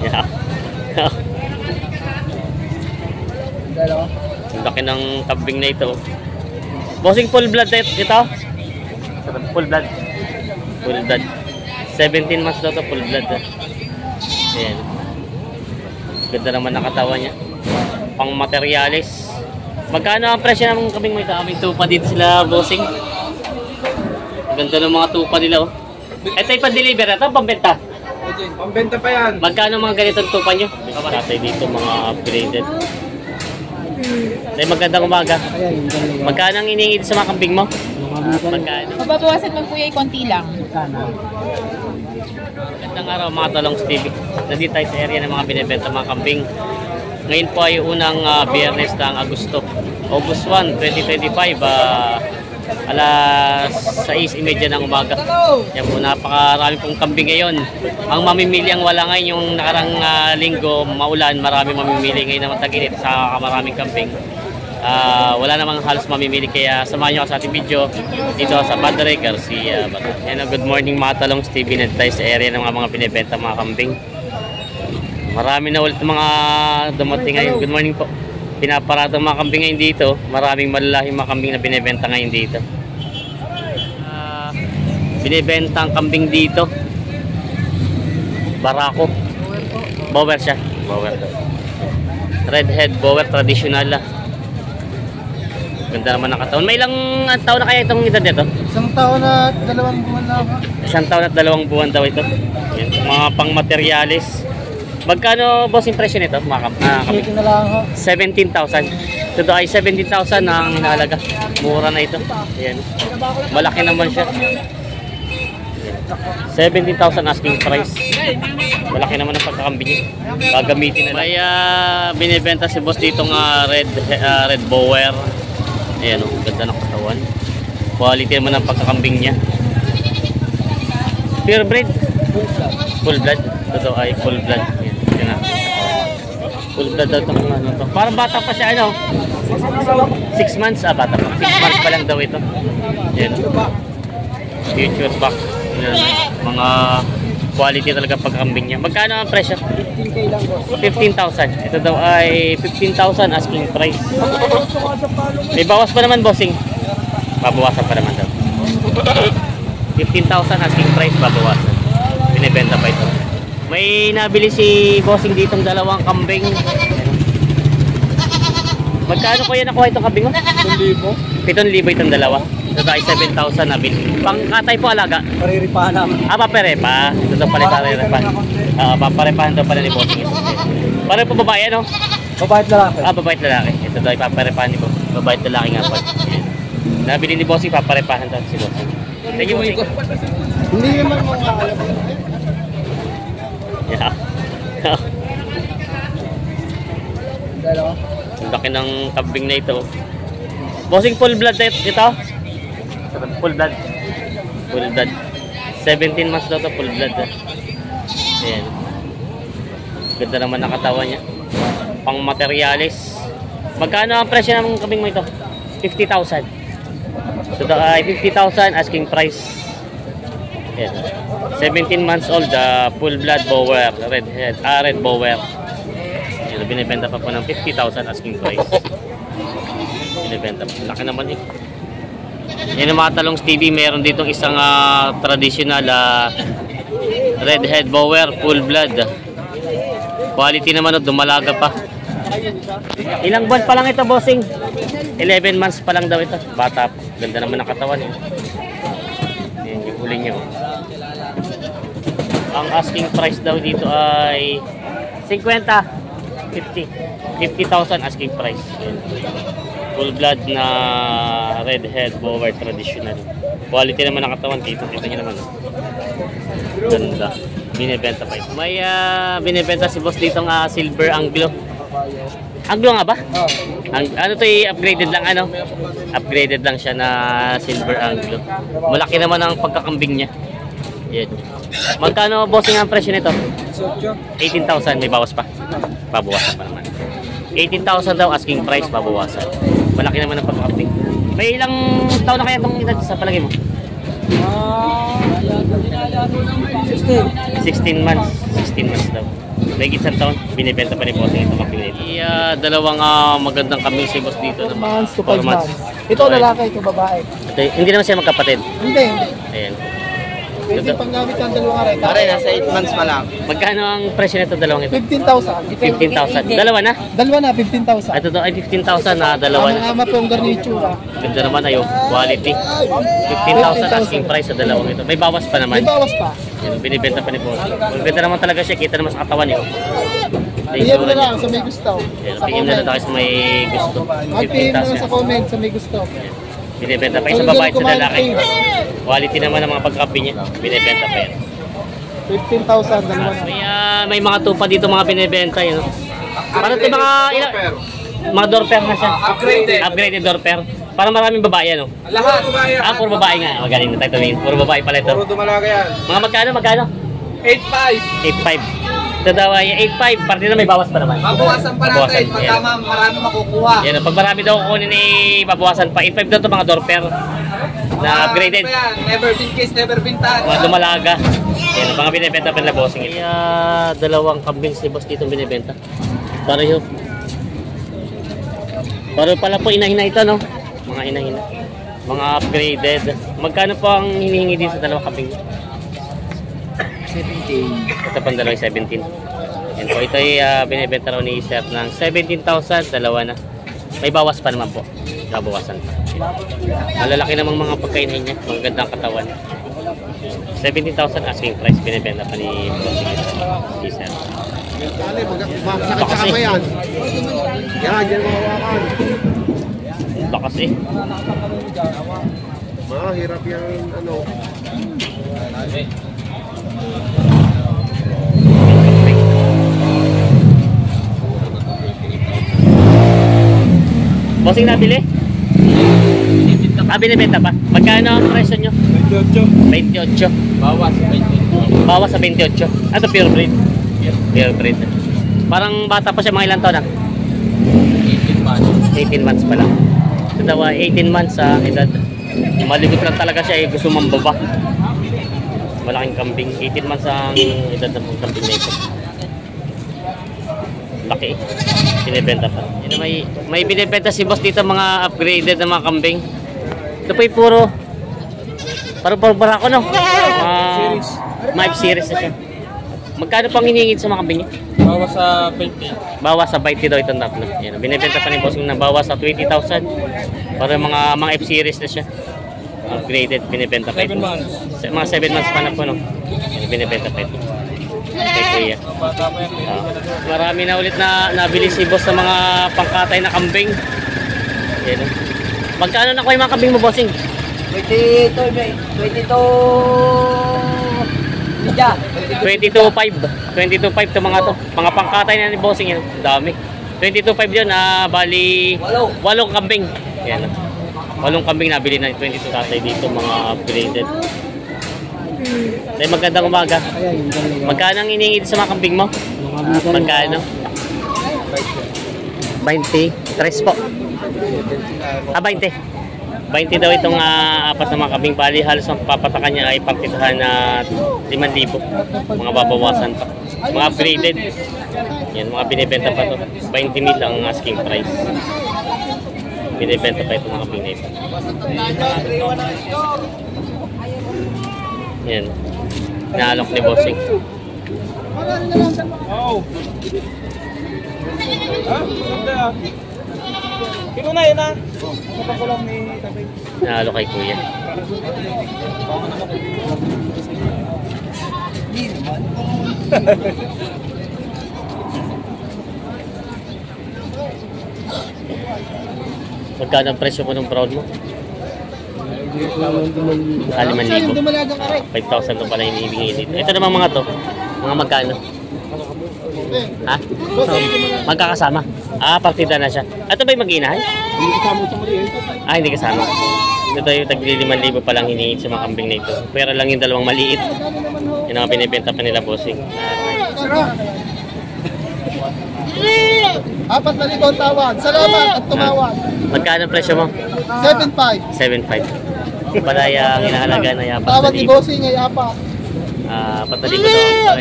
Yeah. Ang laki ng kambing na ito. Bossing, full blood ito? Full blood. Full blood. 17 months daw ito, full blood. Ayan. Ganda naman ang katawan niya. Pang materialis. Magkano ang presyo ng kambing mo ito? Aming tupa dito sila, bossing. Ganda ng mga tupa nila, oh. Ito ay pa-deliver ito, pambenta? Pambenta pa yan. Magkano mga ganitong tupa nyo? Katay dito, mga upgraded. Ay, magandang umaga. Magkano ang iniingit sa mga kambing mo? Magkano? Mababawasan man kuya, konti lang. Magandang araw mga talong Stevie. Nandito tayo sa area ng mga binibenta mga kambing. Ngayon po ay unang biyernes ng Agosto. August 1, 2025. Alas 6:30 ng umaga. Yan po, napakarami pong kambing ngayon. Ang mamimili ang wala ngayon, yung nakarang linggo, maulan, marami mamimili. Ngayon naman tag-init, sa maraming kambing. Wala namang halos mamimili, kaya samahan nyo ako sa ating video dito sa Padre Garcia. Yan, good morning mga talong Stevie. Nandito tayo sa area ng mga binibenta mga kambing. Marami na ulit mga dumating ngayon. Good morning po. Pinaparada mga kambing ngayon dito. Maraming malalaking mga kambing na binibenta ngayon dito. Binibenta ang kambing dito. Barako. Bower siya. Bower. Redhead Bower, traditional. Ganda naman ang katawan. May ilang taon na kaya itong edad dito? 1 taon at 2 buwan na ako. 1 taon at 2 buwan daw ito. Yan, mga pang materialis. Magkano boss impression nito mga kambing? Chicken na lang ho. 17,000. Ito ay 17,000 ang hinahalaga. Mura na ito. Ayan. Malaki naman siya. 17,000 asking price. Malaki naman ang pagkakambing niya. Gagamitin na. May binibenta si boss dito ng red bower. Ayan o, ganda ng katawan. Quality naman ang pagkakambing niya. Pure breed. Full blood. Ito ay full blood. Ayan na. Full blood daw itong ano to. Parang bata pa siya, ano? 6 months. Bata pa. 6 months pa lang daw ito. Ayan o. Future back. Mga quality talaga pagkakambing niya. Magkano ang presyo? 15K lang boss. 15,000. Ito daw ay 15,000 asking price. May bawas pa naman bossing. Babawasan pa naman daw. 15,000 asking price, babawasan. Binibenta pa ito. May nabili si bossing ditong dalawang kambing. Magkano ko yan nakuha itong kambing mo? 7,000. 7,000 itong dalawa. Ito ay 7,000 nabili. Pangkatay po alaga. Pariripahan naman. Paparepa. Ito daw pala parepa. Paparepahan daw pala ni bossing. Pare po babae, ano? Babae at lalaki. Babae at lalaki. Ito daw ay paparepahan ni bossing. Babae at lalaki nga po. Nabili ni bossing, paparepahan daw si bossing. Thank you, bossing. Hindi naman mo kaalam. Yeah. Dalawa. Ang laki ng kambing na ito. Bossing, full blood ito? Full blood. Full blood. 17 months daw ito, full blood. Ayan. Ganda naman ang katawan niya. Pang materialis. Magkano ang presyo ng kambing mo ito? 50,000. So ito ay 50,000 asking price. Ayan. 17 months old, full blood bower, red bower. Ayan, binibenta pa po ng 50,000 asking price. Binibenta pa. Laki naman eh. Yan ang mga talong Stevie. Meron ditong isang traditional redhead bower, full blood. Quality naman, dumalaga pa. Ilang buwan pa lang ito, bossing? 11 months pa lang daw ito. Bata. Ganda naman ang katawan eh. Yan yung huli niya. Ang asking price daw dito ay 50,000 asking price. Yan. Full blood na redhead bower traditional. Quality naman ang katawan dito. Kita niyo naman. Ganda. Binibenta pa ito. May binibenta si boss dito ng silver Anglo. Anglo nga ba? Oh. Ano to, upgraded lang, ano? Upgraded lang siya na silver Anglo. Malaki naman ang pagkakambing niya. Yan. Magkano bossing ang presyo nito? 18,000. May bawas pa. Babawasan pa naman. 18,000 daw asking price, babawasan. Malaki naman ang pagkakambing. May ilang taon na kaya itong edad sa palagay mo? 16. 16 months. 16 months daw. May isang taon, binibenta pa ni Bossing itong kambing na ito. Dalawang magandang kambing si Boss dito. 4 months to 4 5 months. Ito lalaki, ito babae. Ito, hindi naman siya magkapatid. Hindi, hindi. Ayan. Pwede pang gamit ang dalawang aray. Pare, nasa 8 months pa lang. Magkano ang presyo nito dalawang ito? 15,000. 15,000. Dalawa na? Dalawa na, 15,000. Ito to ay 15,000 na dalawa na. Ama po ang garnitura. Ganda naman ayo, quality. 15,000 asking price sa dalawang ito. May bawas pa May naman. bawas pa. Yan, binibenta pa ni Boss. Maganda naman talaga siya, kita naman sa katawan niyo. PM na lang sa may gusto. Yan, Sa PM na lang comment. tayo sa may gusto. Mag-PM na lang sa 15,000. comment sa may gusto. Binibenta pa. Isa babae sa lalaki. Quality naman ng mga pagkapi niya. Binibenta pa yan. 15,000, dalawa na. May mga tupa dito mga binibenta yun. Parang ito mga mga door pair na siya. Upgraded door pair. Parang maraming babae ano. Lahat. Puro babae nga. Magaling na tayo tumingin. Puro babae pala ito. Puro dumalaga yan. Mga magkano? 8.5. 8.5. Ito daw ay 8.5. Parte na may bawas pa naman. Babawasan pa natin. Pagka marami makukuha. Yan. Pag marami daw kukunin babawasan pa. 8.5 daw ito mga door pair. Na upgraded. Ano pa yan? Never been kiss, never been touch. Mga dumalaga. Yan. Mga binibenta pa nila bossing. Dalawang kambing si boss dito binibenta. Pareho. Pareho pala po inahina ito no. Mga inahina. Mga upgraded. Magkano po ang hinihingi din sa dalawang kambing? 17. Ito pang dalawang 17. Yan po. Ito ay binibenta raw ni Sir ng 17,000. Dalawa na. May bawas pa naman po. Babawasan pa. Malalaki namang mga pagkainin niya. Magandang katawan. 17,000 asking price. Binibenta pa ni Sir. Dali, makakasaka pa yan. Yan, dyan mawawakan. Bakas eh. Mahirap yan, ano. Bossing nabili? Binibenta pa. Magkano ang presyo nyo? 28. Bawas. Bawas sa 28. Ito pure breed. Pure breed. Parang bata pa siya, mga ilang taon na? 18 months. 18 months pa lang. Ito daw 18 months sa edad. Maligot lang talaga siya, gusto mambaba. Malaking kambing. 18 months ang edad ng kambing na ito. Laki. Binibenta pa. Yun, may binibenta si boss dito mga upgraded na mga kambing. Ito po yung puro barako no? Mga F-series na siya. Magkano pang hiningid sa mga kambing niya? Bawas sa 20. Bawas sa 20 daw itong tatlo. Yan, binibenta pa ni bossing na bawas sa 20,000. Para mga F-series na siya. Upgraded, binibenta pa ito. 7 months. Mga 7 months pa na po, no? Yan, binibenta pa ito. Kay Kuya. Marami na ulit na nabili si boss sa mga pangkatay na kambing. Yan. Magkano na ko yung mga kambing mo, bossing? 22. 22.5 22.5 to mga to. Mga pangkatay na ni bossing yan. Dami. 22.5 yun, bali 8 kambing. Yan. 8 kambing nabili na 22 tatay dito, mga upgraded. Dahil magandang umaga. Magkano ang iningid sa mga kambing mo? Magkano? 20. 3 po. 20. 20 daw itong apat na mga kambing. Bali halos ang papatakan niya ay pagtitahan na 5,000. Mga babawasan pa. Mga upgraded. Yan, mga binibenta pa to. 20,000 ang asking price. Binibenta pa itong mga kambing na ito. Yan. Naalok ni bossing. Ikaw na yun ah. Naalok kay kuya. Magkano ang presyo mo ng brown mo? 5,000. 5,000 to pala hinihingin dito. Ito naman mga to. Mga magkano? Ha? Magkakasama? Partida na siya. Ito ba yung mag-inahay? Hindi kasama. Ito yung tagli 5,000 pa lang hinihingin sa mga kambing na ito. Pero lang yung dalawang maliit. Yung mga binibenta pa nila bossing. 4,000 ang tawad. Salamat at tumawad. Magkano ang presyo mo? 7,500. 7,500. Pala yung inahalaga na yung Tawad ni 4,000. bossing ay 4. Apat na libo daw.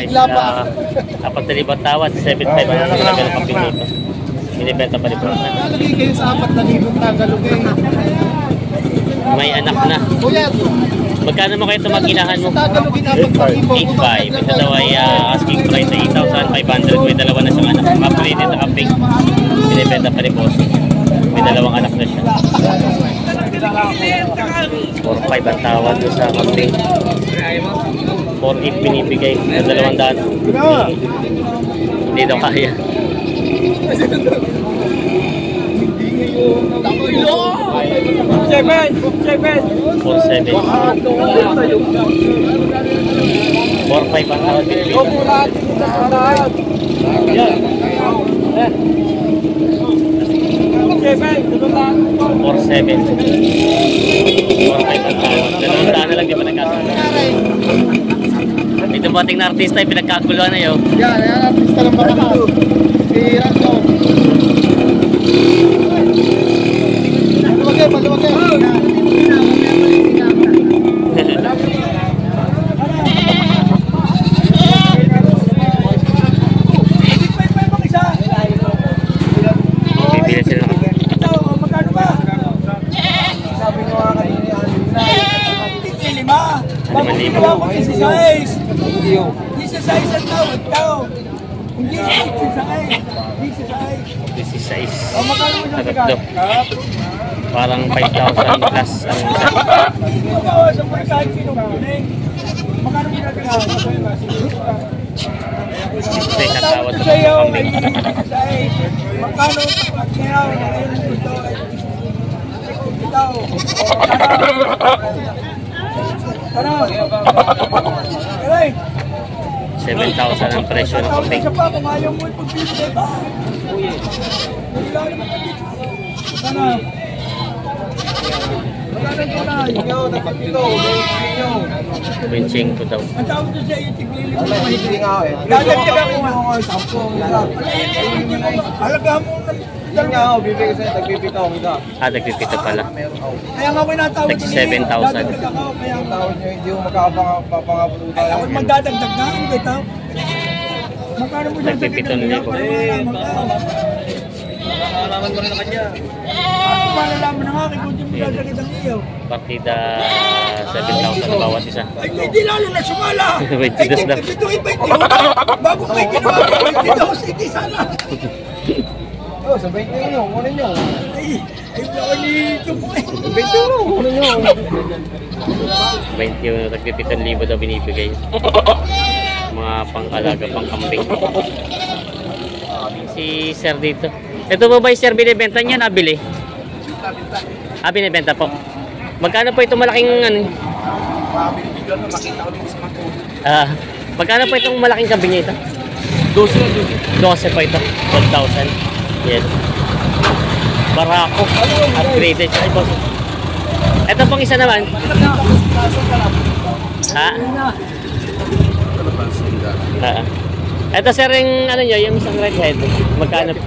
Apat na libo tawad, 7.5 ang talaga ng kambing nito. Binibenta pa rin po. Nalagay kayo sa 4,000 Tagalog eh. May anak na. Kuya, Magkano mo kayo ito mag-inahan mo? Tagalogin 4,000. 8.5. Ito daw ay asking price ay 8,500. May dalawa na siyang anak. Upgraded na kambing. Binibenta pa rin po. May dalawang anak na siya. 4.5 ang tawad doon sa kambing. 4.8 binibigay. May 200. Hindi daw kaya. 4.7. 4.5 ang tawad binibigay. 4.7. 4.5 ang tawad. 200 na lang, di ba nagkasama? Ito po ating na artista ay pinagkakuluan na yun. Yan, yan ang artista ng baka. Si Ranto. Maluwag kayo. Bibili sila ng 16. Tatlo. Parang 5,000 plus ang isa. Ito yung natawad sa mga kambing. Hey! 7,000 ang presyo ng kambing. Benching ko daw. Nagpipito pala. Kaya nga pinatawad Like 7,000. Hindi mo makakapangapulutan. Ako magdadagdag na ang kita. Magkano mo siya Nagpipito nila ko. Malalaman ko rin na kanya. Ako malalaman na nga kung hindi mo dadagdag ang iyo. Partida 7,000 na bawat isa. Ay, hindi lalo na sumala. Wait, Ay, tigas na. ito ay 20. Bago kayo ginawa ko, 20 city sana. Oh, sa 20 nyo, kunin nyo. Ay, wala ko nito po eh. 20 nyo, kunin nyo. 20 yung nagpipitong libo daw binibigay. Mga pang-alaga, pang-kambing. Si sir dito. Ito ba yung sir binibenta niya? Nabili? Binibenta po. Magkano po itong malaking ano? Magkano po itong malaking kambing niya ito? 12 po ito. 12,000. Yan. Barako. Upgraded siya. Ito pong isa naman. Ito sir yung ano nyo, yung isang redhead. Magkano?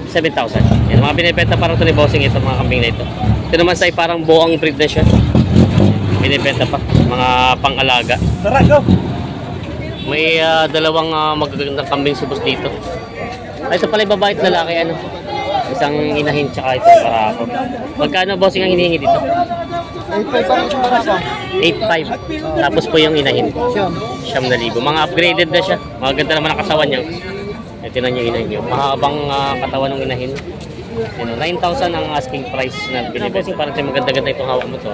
7,000. Yan, mga binibenta parang ito ni Bossing ito, mga kambing na ito. Ito naman sa parang buong breed na siya. Binibenta pa, mga pang-alaga. Tara, go! May dalawang magagandang kambing subos dito. Ito pala yung babae at lalaki, ano? Isang inahin tsaka ito para ako. Magkano Bossing ang hinihingi dito? 8.5. Tapos po yung inahin. 9,000. Mga upgraded na siya. Maganda naman ang katawan niya. Ito na yung inahin niyo. Mahabang katawan ng inahin. 9,000 ang asking price na binibenta. Parang ito maganda-ganda itong hawak mo to.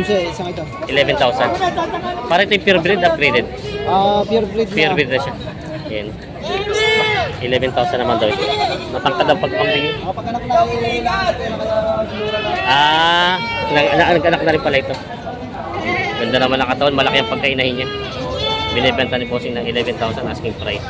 Isang ito. 11,000. Parang ito yung pure breed, upgraded. Pure breed na. Pure breed na siya. Yan. 11,000 naman daw ito. Natangkad ang pagpambing. Kapag-anak na Nag-anak na rin pala ito. Ganda naman ang katawan, malaki ang pagkainahin niya. Binibenta ni Bossing ng 11,000 asking price.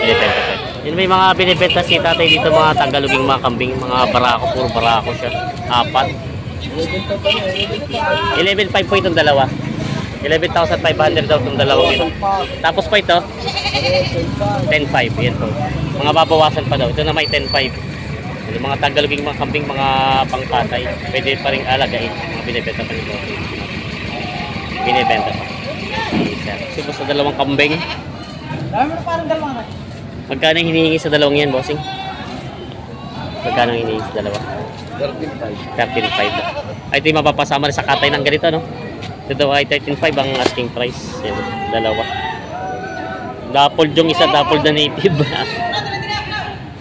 Binibenta siya. Yun, may mga binibenta si tatay dito, mga Tagaloging mga kambing, mga barako, puro barako siya. 4. 11,500 po itong dalawa. 11,500 daw itong dalawa ito. Tapos po ito, 10,500. Yan po. Mga babawasan pa daw. Ito na may 10,500. Yung mga Tagaloging mga kambing, mga pangpatay, pwede pa rin alagain. Mga binibenta pa nito. Binibenta pa. Yan. Sipos sa dalawang kambing. Dami mo parang dalawang na. Magkano yung hinihingi sa dalawang yan, bossing? Magkano yung hinihingi sa dalawa? 13.5. 13.5. Ay, ito yung mapapasama rin sa katay ng ganito, no? Ito ay 13.5 ang asking price. Yan, dalawa. Dappled yung isa, dappled na native.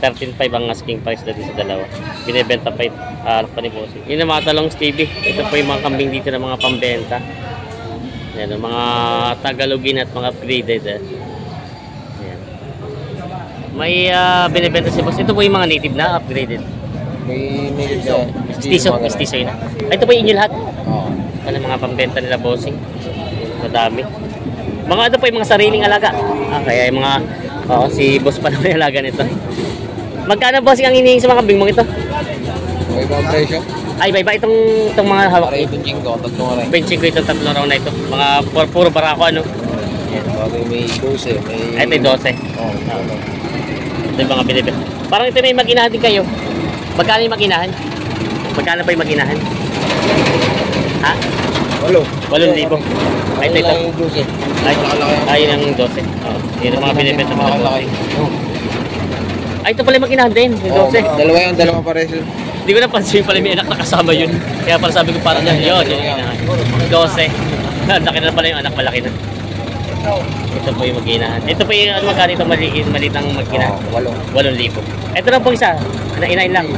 13.5 ang asking price dito sa dalawa. Binibenta pa pa ni bossing. Yun ang mga talong Stevie. Ito po yung mga kambing dito ng mga pambenta. Yan, mga Tagalogin at mga upgraded. Yan. May binibenta si boss. Ito po yung mga native na upgraded. May nilito. Stiso yun. Ay, ito po yung inyo lahat. Oo. Ano mga pambenta nila bossing. Madami. Mga ano po yung mga sariling alaga. Kaya yung mga si boss pa na may alaga nito. Magkano bossing ang hinihingi sa mga kambing mong ito? May ibang presyo. Ay, iba itong mga hawak. Para ibang ko, tatlong oras. Benching ko itong tatlong round na ito. Mga puro barako ano. Yan, bagay may 12. Ay, ito yung 12. Oo. Ito yung mga binibenta. Parang ito may mag-inahan din kayo. Magkano yung mag-inahan? Magkano pa yung mag-inahan? Ha? 8,000. Ay, ito. Lang yung 12. Ay, yun ang 12. Yun ang mga binibenta mga bossing. Ay, ito pala yung mag-inahan din. Yung 12. Dalawa yung dalawa pares. Hindi ko napansin pala may anak na kasama yun. Kaya pala sabi ko parang yun yung inahan. 12. Laki na pala yung anak, malaki na. Ito po yung mag-inahan. Ito po yung magkano itong malitang mag-inahan. 8,000. Ito lang po isa. Inain lang.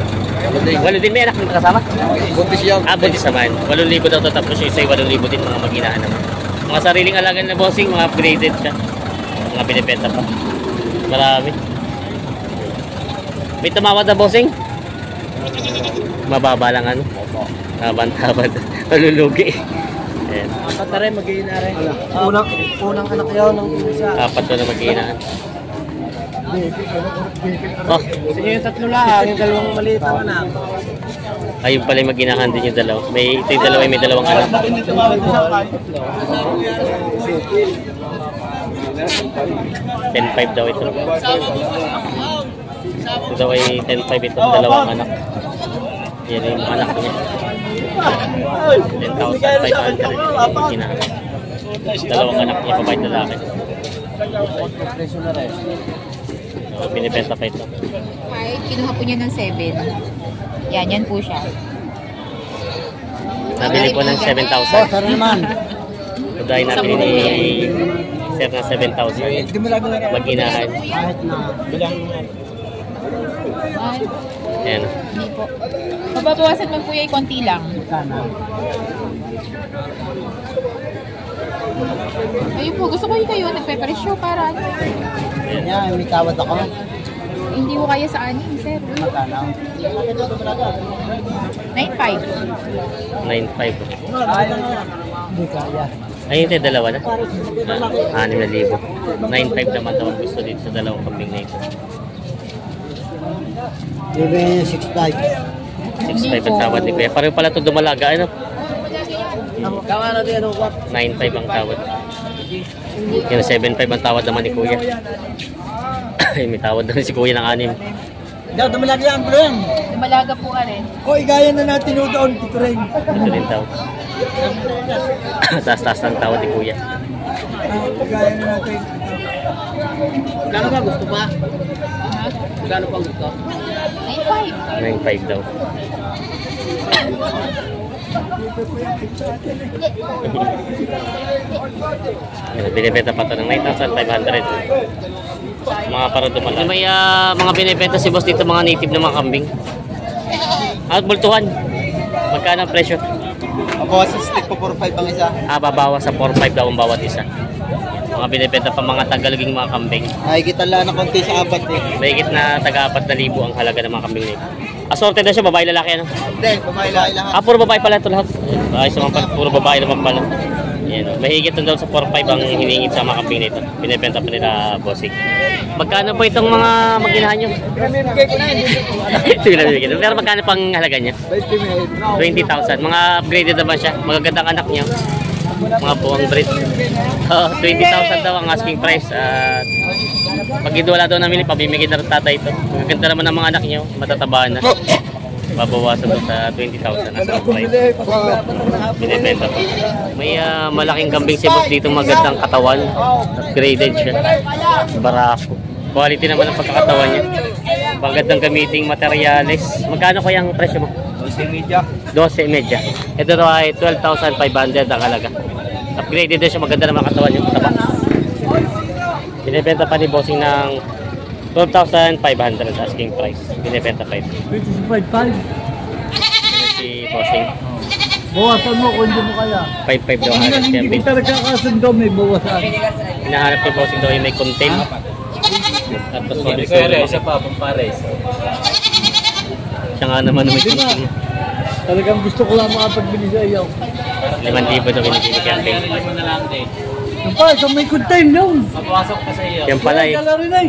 8 din, may anak na kasama? Buntis yan. Buntis naman. 8,000 daw to, tapos yung isa 8,000 din mga mag-inahan naman. Mga sariling alagan na bossing, mga upgraded siya. Mga binibenta pa. Marami. May tumawad na bossing? Mababa lang ano? Tabad. Malulugi. Ayan. Apat na rin, mag-iina rin. Unang anak yun ng isa. 4 to na mag-inahan. Oh, Sige yung tatlo lang, yung dalawang maliit ang anak. ayun pala yung mag-inahan din yung dalawa. Ito yung dalawa, may dalawang anak. 10,500 daw ito. Ito daw ay 10,500 ito, dalawang anak. Yan yung anak niya. 10,500 mag-inahan. Dalawang anak niya, babae at lalaki. Binibenta pa ito. Kahit kinuha po niya ng 7. Yan po siya. Nabili po ng 7,000. Tara naman. Ito dahil nabili ni Sir na 7,000. Mag-inahan. Kahit na bilang Ay, Ayan. hindi po. Mababawasan man po yung konti lang. kana. Ayun po, gusto ko yung kayo nagpe-presyo para ano. Ayan. Yan, may tawad ako. Hindi ko kaya sa anin, sir. Magkano? 9.5. 9,500. Hindi kaya. Ayun ito, dalawa na. 6,000. 9,500 naman daw ang gusto dito sa dalawang kambing na ito. Bibigyan niya 6.5. 6,500 ang tawad ni Kuya. Pareho pala ito dumalaga. Ano? Kawa na din ano, 9,500 ang tawad. Yan, 7,500 ang tawad naman ni Kuya. Ay, may tawad na rin si Kuya ng 6. Daw, dumalagi ang bro yan. Lumalaga po ka rin. O, igaya na natin yung doon, dito rin. Ito rin daw. Taas-taas ng tawad ni Kuya. Igaya na natin. Magkano ba gusto pa? Ha? Magkano pa gusto? 9.5. 9,500 daw. Binibenta pa ito ng 9,500. Mga para dumala. May mga binibenta si boss dito, mga native na mga kambing. At bultuhan. Magkano ang presyo? Bawas sa stick po 4.5 ang isa. Babawa sa 4,500 daw ang bawat isa. Mga binibenta pa mga Tagaloging mga kambing. Nakikita lang ng konti sa apat eh. Mahigit na taga-4,000 ang halaga ng mga kambing nito. Assorted na siya, babae lalaki ano? Hindi, pumaila lahat. Puro babae pala ito lahat. Ayos naman pala, puro babae naman pala. Yan, mahigit na daw sa 4,500 ang hiningit sa mga kambing nito. Binibenta pa nila bossing. Magkano po itong mga mag-inahan nyo? Bigay ko na yun. Ito yung nabibigyan. Pero magkano pang halaga niya? 20,000. Mga upgraded naman siya. Magagandang anak niya. Mga buwang breed. 20,000 daw ang asking price. At pag hindi wala daw namili, pabimigay na rin tatay ito. Magaganda naman ang mga anak niyo. Matataba na. Babawasan to sa 20,000 as of price. Binibenta po. May malaking kambing si boss dito, magandang katawan. Upgraded siya. Barako. Quality naman ang pagkakatawan niya. Magandang gamiting materyales. Magkano kaya ang presyo mo? 12.5. Ito daw ay 12,500 ang halaga. Upgraded din siya, maganda naman ang katawan niya. Binibenta pa ni bossing ng 12,500 asking price. Binibenta pa ito. 25. Si bossing. Bawasan mo kung hindi mo kaya. 5.5 daw Hindi halos hindi kaya. kita nagkakasundo, may bawasan. Hinahanap ni bossing daw yung may content. Tapos Isa pa, pampares. siya nga naman may content. Talagang gusto ko lang makapagbili sa iyo. 5,000 daw binibili kambing. Yung pa, isang may contain yun. Mapapasok ka sa iyo. Yan pala eh. Kala rin ay.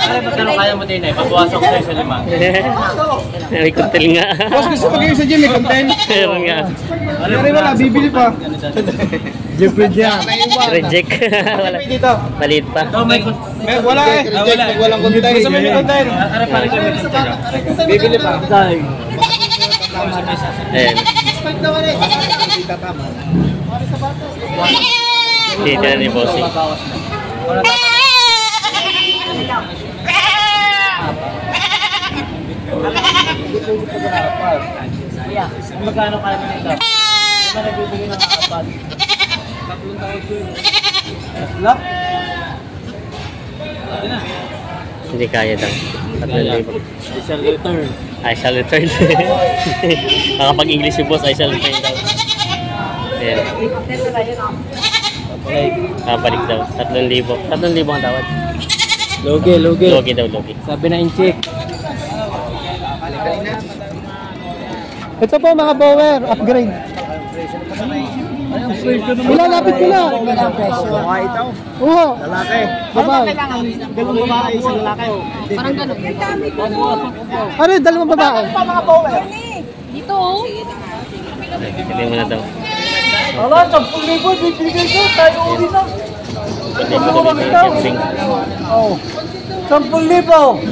Ano ba tanong kaya mo din eh? Mapapasok ka sa 5. May content nga. Boss, gusto mag sa gym, may contain. Meron nga. Pero wala, bibili pa. Jeffrey dyan. Reject. Wala. Dito. Maliit pa. Wala eh. Wala. Walang contain. Gusto mo may contain. Ano pa rin Bibili pa. Ayan. Dito na ni bossing. Magkano kaya mo nito? Ano nagbibigay ng kapal? 3 taon ko yun. Lap? Hindi kaya daw. 3,000. I shall return. I shall return. Nakapag-English yung boss, I shall return daw. Ayan. Balik daw. 3,000. 3,000 ang tawad. Logi. Logi daw, logi. Sabi na incheck. Ito po mga bower, upgrade. Ilalapit ko na. Oo. Lalaki. Babae. Dalawang babae, isang lalaki. Parang ganun. Ano yung dalawang babae? Dito oh. Hindi mo na daw. Wala, 10,000 bibigay ko. Tayo uli na. Pwede ko bumili ng kambing. Oo. 10,000.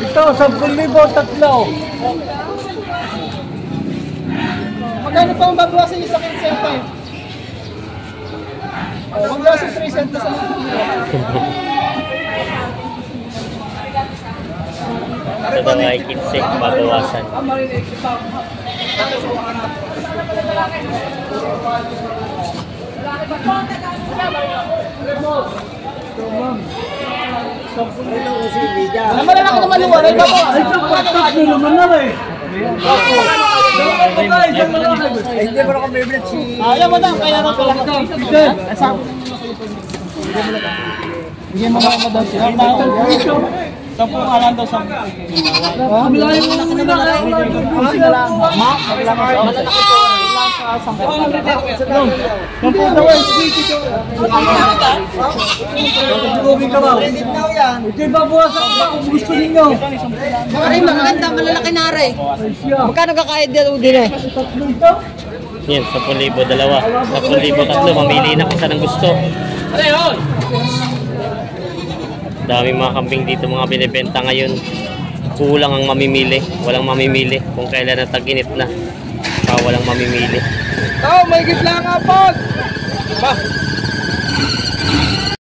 Ito, 10,000 tatlo. Magkano pa ang babawasan niyo sa 15 cents? Magbawasan 3 cents sa Ito daw ay 15, babawasan. naman ako naman luwa. Ay, naman na rin. Hindi mo na kami biblit si... Ayaw mo na, kaya na pala. Bigyan mo na ako daw siya. 10 nga lang daw sa... Kamilayan mo na kanina. Ito ba buwasan kung gusto ninyo? Aray, maganda, malalaki na aray. Magkano kakayad din eh? Yan, 10,000, dalawa. 10,000, tatlo. Mamili na kung saan ang gusto. Daming mga kambing dito, mga binibenta ngayon. Kulang ang mamimili. Walang mamimili kung kailan na tag-init na. Walang mamimili. May gitla nga po!